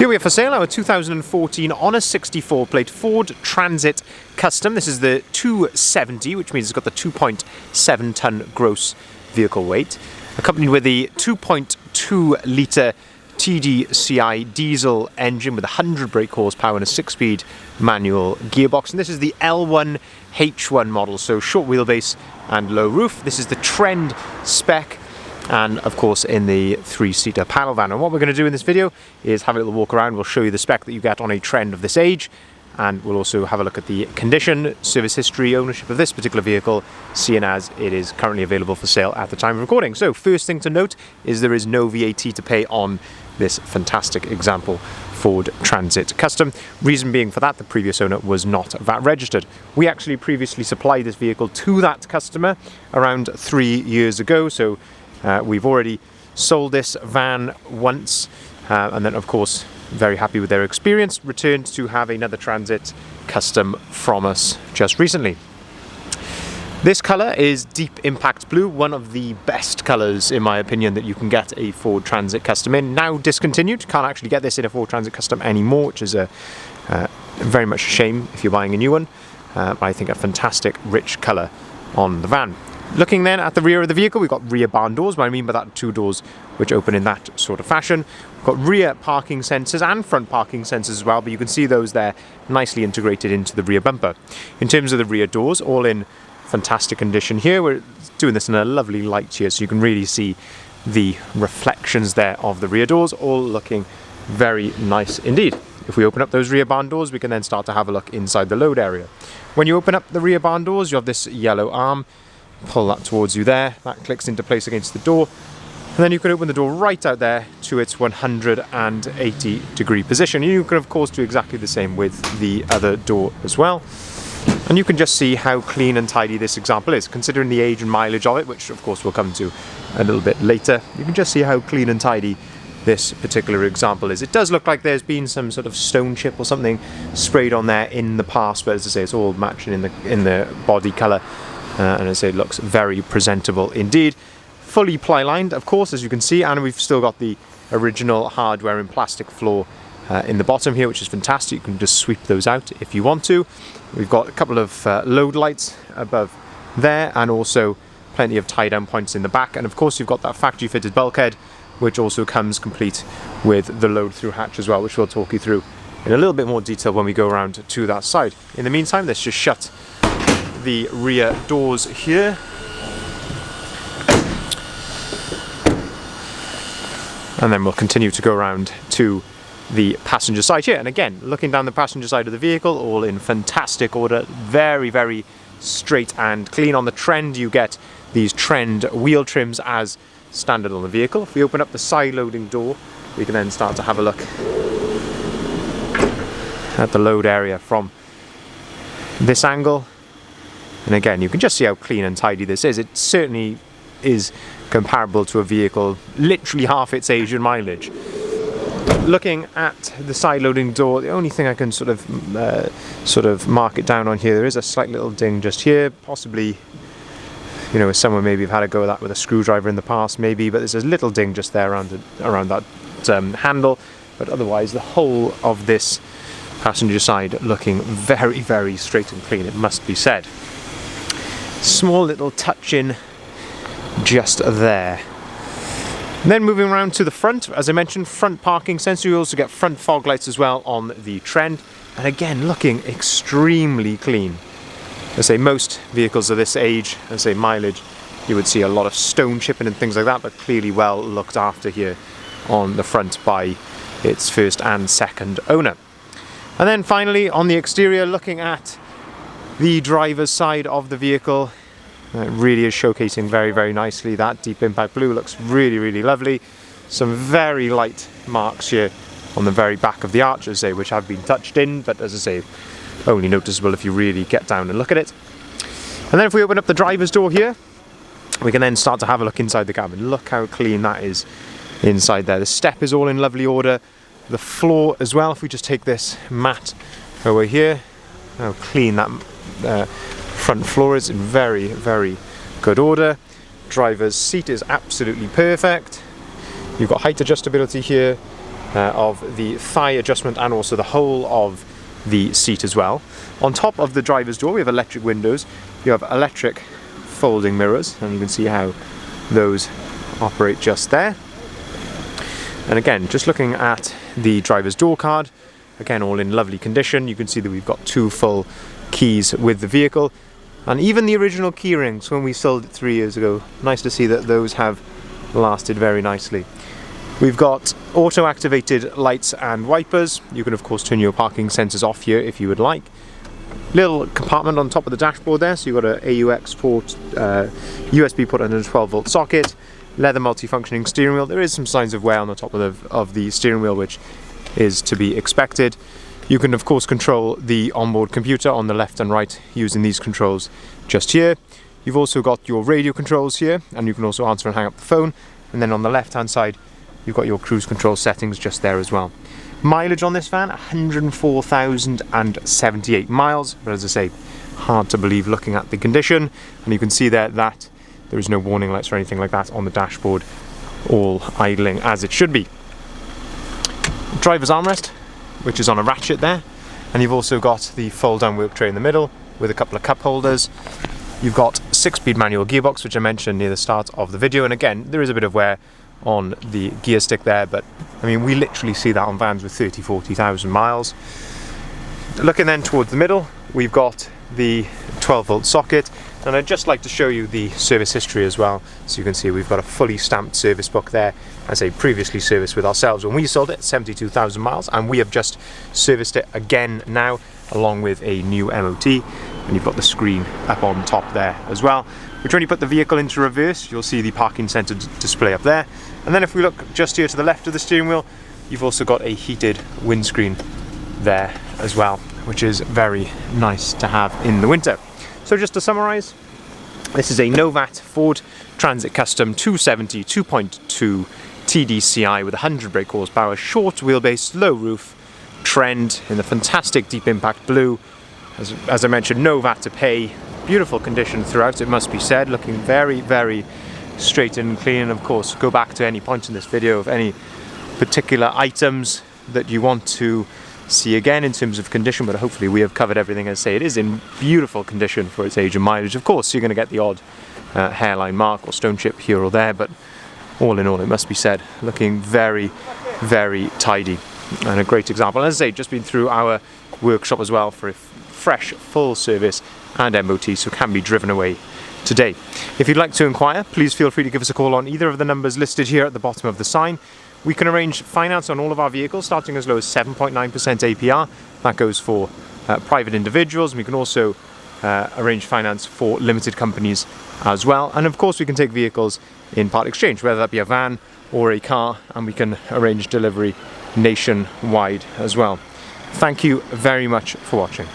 Here we have for sale our 2014 Honor 64 plate Ford Transit Custom. This is the 270, which means it's got the 2.7 ton gross vehicle weight, accompanied with the 2.2 litre TDCi diesel engine with 100 brake horsepower and a 6-speed manual gearbox. And this is the L1H1 model, so short wheelbase and low roof. This is the Trend spec, and of course in the 3-seater panel van. And what we're going to do in this video is have a little walk around. We'll show you the spec that you get on a Trend of this age, and we'll also have a look at the condition, service history, ownership of this particular vehicle, seeing as it is currently available for sale at the time of recording. So first thing to note is there is no VAT to pay on this fantastic example Ford Transit Custom. Reason being for that, the previous owner was not VAT registered. We actually previously supplied this vehicle to that customer around 3 years ago, so we've already sold this van once, and then of course very happy with their experience, returned to have another Transit Custom from us just recently. This colour is Deep Impact Blue, one of the best colours in my opinion that you can get a Ford Transit Custom in. Now discontinued, can't actually get this in a Ford Transit Custom anymore, which is a very much a shame if you're buying a new one. But I think a fantastic rich colour on the van. Looking then at the rear of the vehicle, we've got rear barn doors. What I mean by that, 2 doors which open in that sort of fashion. We've got rear parking sensors and front parking sensors as well, but you can see those there nicely integrated into the rear bumper. In terms of the rear doors, all in fantastic condition here. We're doing this in a lovely light here, so you can really see the reflections there of the rear doors, all looking very nice indeed. If we open up those rear barn doors, we can then start to have a look inside the load area. When you open up the rear barn doors, you have this yellow arm. Pull that towards you there, that clicks into place against the door, and then you can open the door right out there to its 180 degree position. You can of course do exactly the same with the other door as well. And you can just see how clean and tidy this example is, considering the age and mileage of it, which of course we'll come to a little bit later. You can just see how clean and tidy this particular example is. It does look like there's been some sort of stone chip or something sprayed on there in the past, but as I say, it's all matching in the body colour, and as I say, it looks very presentable indeed. Fully ply lined, of course, as you can see, and we've still got the original hardware and plastic floor in the bottom here, which is fantastic. You can just sweep those out if you want to. We've got a couple of load lights above there, and also plenty of tie down points in the back, and of course you've got that factory fitted bulkhead, which also comes complete with the load through hatch as well, which we'll talk you through in a little bit more detail when we go around to that side. In the meantime, let's just shut the rear doors here. And then we'll continue to go around to the passenger side here. And again, looking down the passenger side of the vehicle, all in fantastic order, very, very straight and clean. On the Trend, you get these Trend wheel trims as standard on the vehicle. If we open up the side loading door, we can then start to have a look at the load area from this angle. And again, you can just see how clean and tidy this is. It certainly is comparable to a vehicle literally half its age and mileage. Looking at the side loading door, the only thing I can sort of mark it down on here, there is a slight little ding just here, possibly, you know, someone maybe have had a go at that with a screwdriver in the past, maybe, but there's a little ding just there around that handle. But otherwise, the whole of this passenger side looking very, very straight and clean, it must be said. Small little touch in just there. And then moving around to the front, as I mentioned, front parking sensor. You also get front fog lights as well on the Trend, and again looking extremely clean. As I say, most vehicles of this age, as I say, mileage, you would see a lot of stone chipping and things like that, but clearly well looked after here on the front by its first and second owner. And then finally on the exterior, looking at the driver's side of the vehicle, it really is showcasing very, very nicely. That Deep Impact Blue looks really, really lovely. Some very light marks here on the very back of the arch, as I say, which have been touched in, but as I say, only noticeable if you really get down and look at it. And then if we open up the driver's door here, we can then start to have a look inside the cabin. Look how clean that is inside there. The step is all in lovely order. The floor as well, if we just take this mat over here, how clean that front floor is, in very, very good order. Driver's seat is absolutely perfect. You've got height adjustability here, of the thigh adjustment and also the whole of the seat as well. On top of the driver's door we have electric windows, you have electric folding mirrors, and you can see how those operate just there. And again, just looking at the driver's door card, again all in lovely condition. You can see that we've got 2 full keys with the vehicle, and even the original key rings when we sold it 3 years ago. Nice to see that those have lasted very nicely. We've got auto activated lights and wipers. You can of course turn your parking sensors off here if you would like. Little compartment on top of the dashboard there, so you've got an AUX port, USB port and a 12-volt socket, leather multifunctioning steering wheel. There is some signs of wear on the top of the steering wheel, which is to be expected. You can of course control the onboard computer on the left and right using these controls just here. You've also got your radio controls here, and you can also answer and hang up the phone. And then on the left hand side you've got your cruise control settings just there as well. Mileage on this van, 104,078 miles, but as I say, hard to believe looking at the condition. And you can see there that there is no warning lights or anything like that on the dashboard, all idling as it should be. Driver's armrest, which is on a ratchet there, and you've also got the fold down work tray in the middle with a couple of cup holders. You've got 6-speed manual gearbox, which I mentioned near the start of the video, and again there is a bit of wear on the gear stick there, but I mean we literally see that on vans with 30-40,000 miles. Looking then towards the middle, we've got the 12-volt socket, and I'd just like to show you the service history as well. So you can see we've got a fully stamped service book there, as a previously serviced with ourselves when we sold it, 72,000 miles, and we have just serviced it again now along with a new MOT. And you've got the screen up on top there as well, which when you put the vehicle into reverse you'll see the parking sensor display up there. And then if we look just here to the left of the steering wheel, you've also got a heated windscreen there as well, which is very nice to have in the winter. So just to summarise, this is a Novat Ford Transit Custom 270 2.2 TDCi with 100 brake horsepower, short wheelbase, low roof, trend in the fantastic deep impact blue. As I mentioned, no VAT to pay, beautiful condition throughout, it must be said, looking very, very straight and clean. And of course, go back to any point in this video of any particular items that you want to see again in terms of condition, but hopefully we have covered everything. As I say, it is in beautiful condition for its age and mileage. Of course, you're going to get the odd hairline mark or stone chip here or there, but all in all, it must be said, looking very, very tidy and a great example. And as I say, just been through our workshop as well for a fresh full service and MOT, so can be driven away today. If you'd like to inquire, please feel free to give us a call on either of the numbers listed here at the bottom of the sign. We can arrange finance on all of our vehicles starting as low as 7.9% APR. That goes for private individuals. We can also arrange finance for limited companies as well. And of course we can take vehicles in part exchange, whether that be a van or a car, and we can arrange delivery nationwide as well. Thank you very much for watching.